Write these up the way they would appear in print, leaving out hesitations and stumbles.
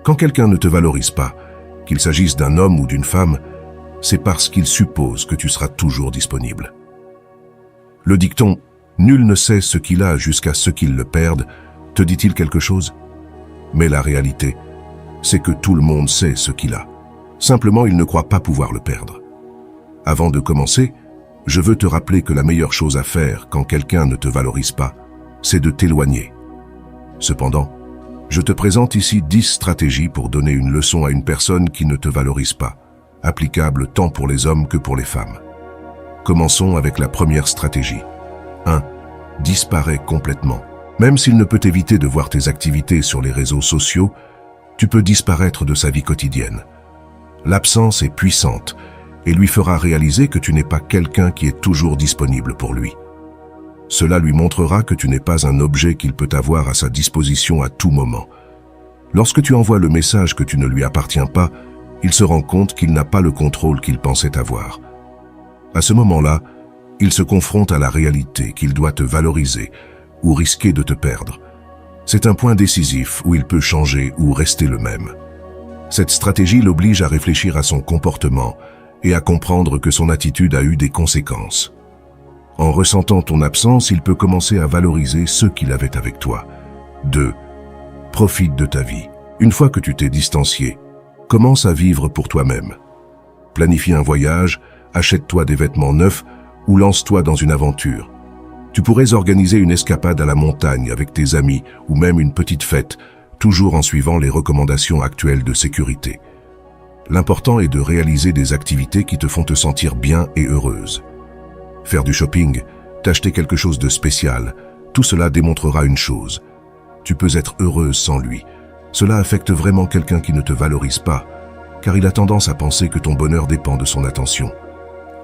Quand quelqu'un ne te valorise pas, qu'il s'agisse d'un homme ou d'une femme, c'est parce qu'il suppose que tu seras toujours disponible. Le dicton « Nul ne sait ce qu'il a jusqu'à ce qu'il le perde » te dit-il quelque chose? Mais la réalité, c'est que tout le monde sait ce qu'il a. Simplement, il ne croit pas pouvoir le perdre. Avant de commencer, je veux te rappeler que la meilleure chose à faire quand quelqu'un ne te valorise pas, c'est de t'éloigner. Cependant, je te présente ici 10 stratégies pour donner une leçon à une personne qui ne te valorise pas, applicable tant pour les hommes que pour les femmes. Commençons avec la première stratégie. 1. Disparais complètement. Même s'il ne peut éviter de voir tes activités sur les réseaux sociaux, tu peux disparaître de sa vie quotidienne. L'absence est puissante et lui fera réaliser que tu n'es pas quelqu'un qui est toujours disponible pour lui. Cela lui montrera que tu n'es pas un objet qu'il peut avoir à sa disposition à tout moment. Lorsque tu envoies le message que tu ne lui appartiens pas, il se rend compte qu'il n'a pas le contrôle qu'il pensait avoir. À ce moment-là, il se confronte à la réalité qu'il doit te valoriser ou risquer de te perdre. C'est un point décisif où il peut changer ou rester le même. Cette stratégie l'oblige à réfléchir à son comportement et à comprendre que son attitude a eu des conséquences. En ressentant ton absence, il peut commencer à valoriser ce qu'il avait avec toi. 2. Profite de ta vie. Une fois que tu t'es distancié, commence à vivre pour toi-même. Planifie un voyage, achète-toi des vêtements neufs ou lance-toi dans une aventure. Tu pourrais organiser une escapade à la montagne avec tes amis ou même une petite fête, toujours en suivant les recommandations actuelles de sécurité. L'important est de réaliser des activités qui te font te sentir bien et heureuse. Faire du shopping, t'acheter quelque chose de spécial, tout cela démontrera une chose. Tu peux être heureuse sans lui. Cela affecte vraiment quelqu'un qui ne te valorise pas, car il a tendance à penser que ton bonheur dépend de son attention.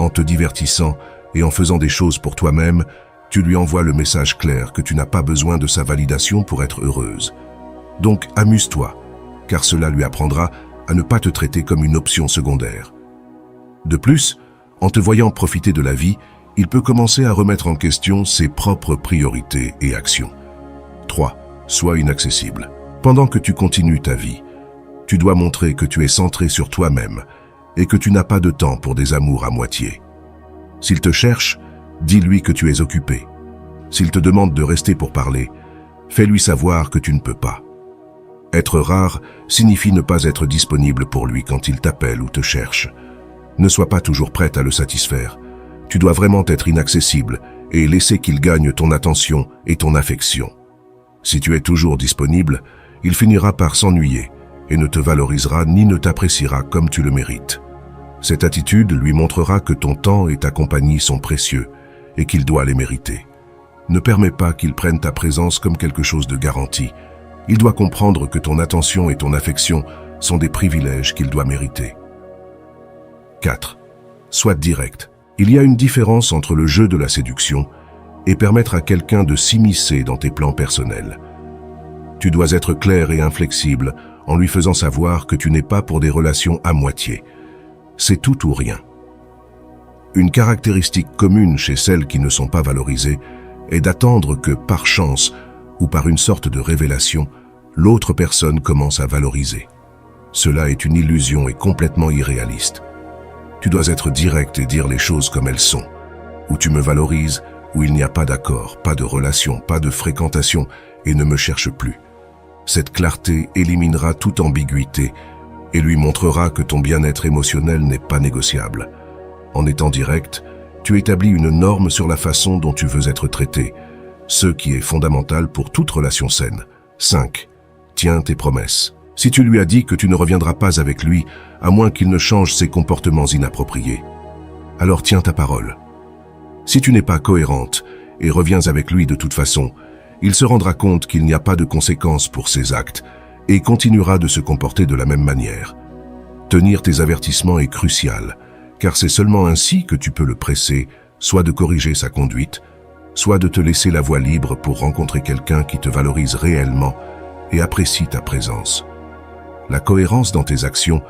En te divertissant et en faisant des choses pour toi-même, tu lui envoies le message clair que tu n'as pas besoin de sa validation pour être heureuse. Donc amuse-toi, car cela lui apprendra à ne pas te traiter comme une option secondaire. De plus, en te voyant profiter de la vie, il peut commencer à remettre en question ses propres priorités et actions. 3. Sois inaccessible. Pendant que tu continues ta vie, tu dois montrer que tu es centré sur toi-même et que tu n'as pas de temps pour des amours à moitié. S'il te cherche, dis-lui que tu es occupé. S'il te demande de rester pour parler, fais-lui savoir que tu ne peux pas. Être rare signifie ne pas être disponible pour lui quand il t'appelle ou te cherche. Ne sois pas toujours prête à le satisfaire. Tu dois vraiment être inaccessible et laisser qu'il gagne ton attention et ton affection. Si tu es toujours disponible, il finira par s'ennuyer et ne te valorisera ni ne t'appréciera comme tu le mérites. Cette attitude lui montrera que ton temps et ta compagnie sont précieux et qu'il doit les mériter. Ne permets pas qu'il prenne ta présence comme quelque chose de garanti. Il doit comprendre que ton attention et ton affection sont des privilèges qu'il doit mériter. 4. Sois direct. Il y a une différence entre le jeu de la séduction et permettre à quelqu'un de s'immiscer dans tes plans personnels. Tu dois être clair et inflexible en lui faisant savoir que tu n'es pas pour des relations à moitié. C'est tout ou rien. Une caractéristique commune chez celles qui ne sont pas valorisées est d'attendre que, par chance ou par une sorte de révélation, l'autre personne commence à valoriser. Cela est une illusion et complètement irréaliste. Tu dois être direct et dire les choses comme elles sont. Où tu me valorises, où il n'y a pas d'accord, pas de relation, pas de fréquentation et ne me cherche plus. Cette clarté éliminera toute ambiguïté et lui montrera que ton bien-être émotionnel n'est pas négociable. En étant direct, tu établis une norme sur la façon dont tu veux être traité, ce qui est fondamental pour toute relation saine. 5. Tiens tes promesses. Si tu lui as dit que tu ne reviendras pas avec lui, à moins qu'il ne change ses comportements inappropriés, alors tiens ta parole. Si tu n'es pas cohérente et reviens avec lui de toute façon, il se rendra compte qu'il n'y a pas de conséquences pour ses actes et continuera de se comporter de la même manière. Tenir tes avertissements est crucial, car c'est seulement ainsi que tu peux le presser, soit de corriger sa conduite, soit de te laisser la voie libre pour rencontrer quelqu'un qui te valorise réellement et apprécie ta présence. La cohérence dans tes actions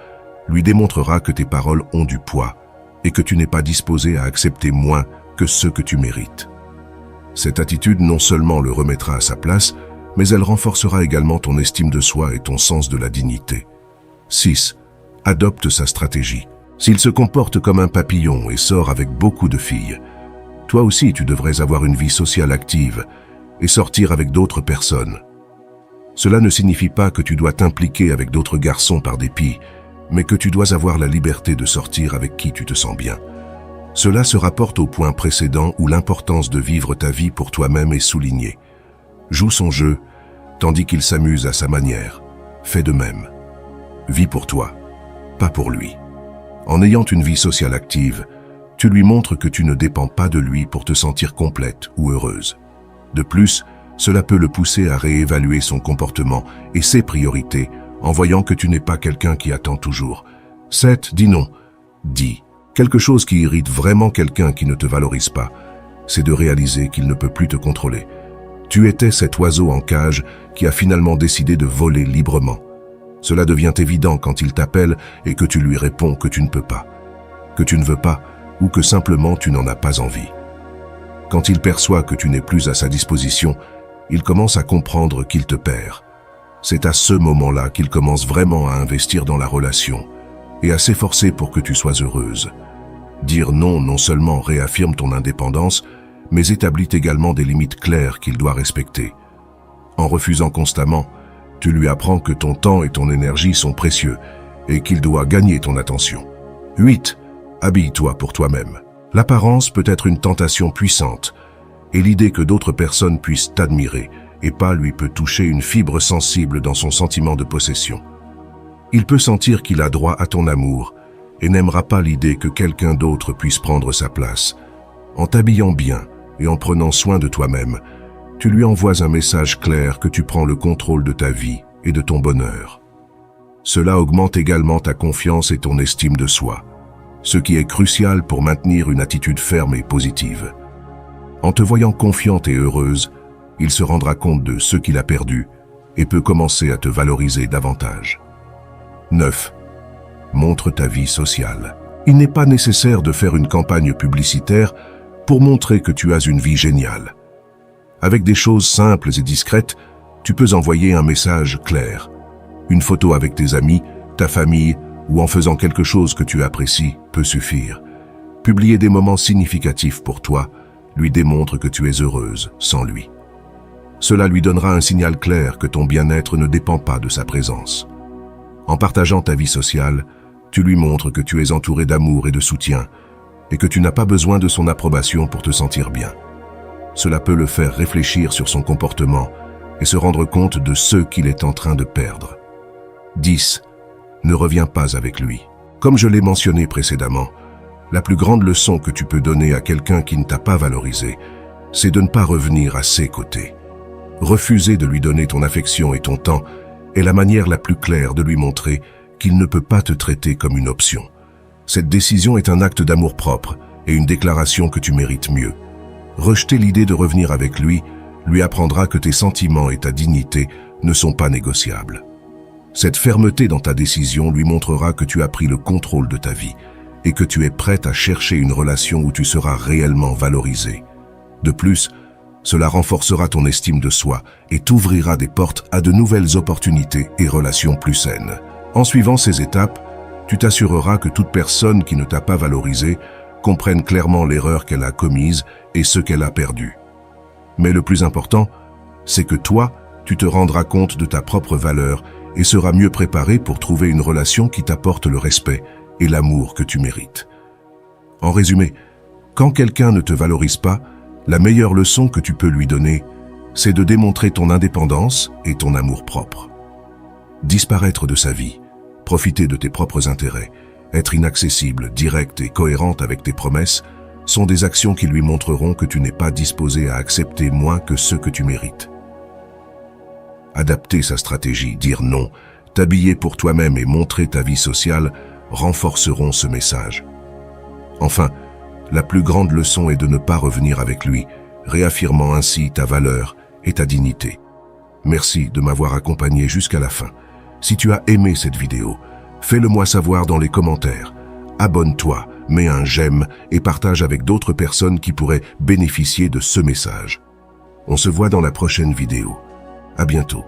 lui démontrera que tes paroles ont du poids et que tu n'es pas disposé à accepter moins que ce que tu mérites. Cette attitude non seulement le remettra à sa place, mais elle renforcera également ton estime de soi et ton sens de la dignité. 6. Adopte sa stratégie. S'il se comporte comme un papillon et sort avec beaucoup de filles, toi aussi tu devrais avoir une vie sociale active et sortir avec d'autres personnes. Cela ne signifie pas que tu dois t'impliquer avec d'autres garçons par dépit, mais que tu dois avoir la liberté de sortir avec qui tu te sens bien. Cela se rapporte au point précédent où l'importance de vivre ta vie pour toi-même est soulignée. Joue son jeu, tandis qu'il s'amuse à sa manière. Fais de même. Vis pour toi, pas pour lui. En ayant une vie sociale active, tu lui montres que tu ne dépends pas de lui pour te sentir complète ou heureuse. De plus, cela peut le pousser à réévaluer son comportement et ses priorités en voyant que tu n'es pas quelqu'un qui attend toujours. 7. Dis non. Dis. Quelque chose qui irrite vraiment quelqu'un qui ne te valorise pas, c'est de réaliser qu'il ne peut plus te contrôler. Tu étais cet oiseau en cage qui a finalement décidé de voler librement. Cela devient évident quand il t'appelle et que tu lui réponds que tu ne peux pas, que tu ne veux pas ou que simplement tu n'en as pas envie. Quand il perçoit que tu n'es plus à sa disposition, il commence à comprendre qu'il te perd. C'est à ce moment-là qu'il commence vraiment à investir dans la relation et à s'efforcer pour que tu sois heureuse. Dire non non seulement réaffirme ton indépendance, mais établit également des limites claires qu'il doit respecter. En refusant constamment, tu lui apprends que ton temps et ton énergie sont précieux et qu'il doit gagner ton attention. 8. Habille-toi pour toi-même. L'apparence peut être une tentation puissante et l'idée que d'autres personnes puissent t'admirer et pas lui peut toucher une fibre sensible dans son sentiment de possession. Il peut sentir qu'il a droit à ton amour et n'aimera pas l'idée que quelqu'un d'autre puisse prendre sa place. En t'habillant bien et en prenant soin de toi-même, tu lui envoies un message clair que tu prends le contrôle de ta vie et de ton bonheur. Cela augmente également ta confiance et ton estime de soi, ce qui est crucial pour maintenir une attitude ferme et positive. En te voyant confiante et heureuse, il se rendra compte de ce qu'il a perdu et peut commencer à te valoriser davantage. 9. Montre ta vie sociale. Il n'est pas nécessaire de faire une campagne publicitaire pour montrer que tu as une vie géniale. Avec des choses simples et discrètes, tu peux envoyer un message clair. Une photo avec tes amis, ta famille ou en faisant quelque chose que tu apprécies peut suffire. Publier des moments significatifs pour toi lui démontre que tu es heureuse sans lui. Cela lui donnera un signal clair que ton bien-être ne dépend pas de sa présence. En partageant ta vie sociale, tu lui montres que tu es entouré d'amour et de soutien et que tu n'as pas besoin de son approbation pour te sentir bien. Cela peut le faire réfléchir sur son comportement et se rendre compte de ce qu'il est en train de perdre. 10. Ne reviens pas avec lui. Comme je l'ai mentionné précédemment, la plus grande leçon que tu peux donner à quelqu'un qui ne t'a pas valorisé, c'est de ne pas revenir à ses côtés. Refuser de lui donner ton affection et ton temps est la manière la plus claire de lui montrer qu'il ne peut pas te traiter comme une option. Cette décision est un acte d'amour-propre et une déclaration que tu mérites mieux. Rejeter l'idée de revenir avec lui apprendra que tes sentiments et ta dignité ne sont pas négociables. Cette fermeté dans ta décision lui montrera que tu as pris le contrôle de ta vie et que tu es prête à chercher une relation où tu seras réellement valorisé. De plus, cela renforcera ton estime de soi et t'ouvrira des portes à de nouvelles opportunités et relations plus saines. En suivant ces étapes, tu t'assureras que toute personne qui ne t'a pas valorisé comprenne clairement l'erreur qu'elle a commise et ce qu'elle a perdu. Mais le plus important, c'est que toi, tu te rendras compte de ta propre valeur et seras mieux préparé pour trouver une relation qui t'apporte le respect et l'amour que tu mérites. En résumé, quand quelqu'un ne te valorise pas, la meilleure leçon que tu peux lui donner, c'est de démontrer ton indépendance et ton amour-propre. Disparaître de sa vie, profiter de tes propres intérêts, être inaccessible, directe et cohérente avec tes promesses sont des actions qui lui montreront que tu n'es pas disposé à accepter moins que ce que tu mérites. Adapter sa stratégie, dire non, t'habiller pour toi-même et montrer ta vie sociale renforceront ce message. Enfin, la plus grande leçon est de ne pas revenir avec lui, réaffirmant ainsi ta valeur et ta dignité. Merci de m'avoir accompagné jusqu'à la fin. Si tu as aimé cette vidéo, fais-le moi savoir dans les commentaires. Abonne-toi, mets un j'aime et partage avec d'autres personnes qui pourraient bénéficier de ce message. On se voit dans la prochaine vidéo. À bientôt.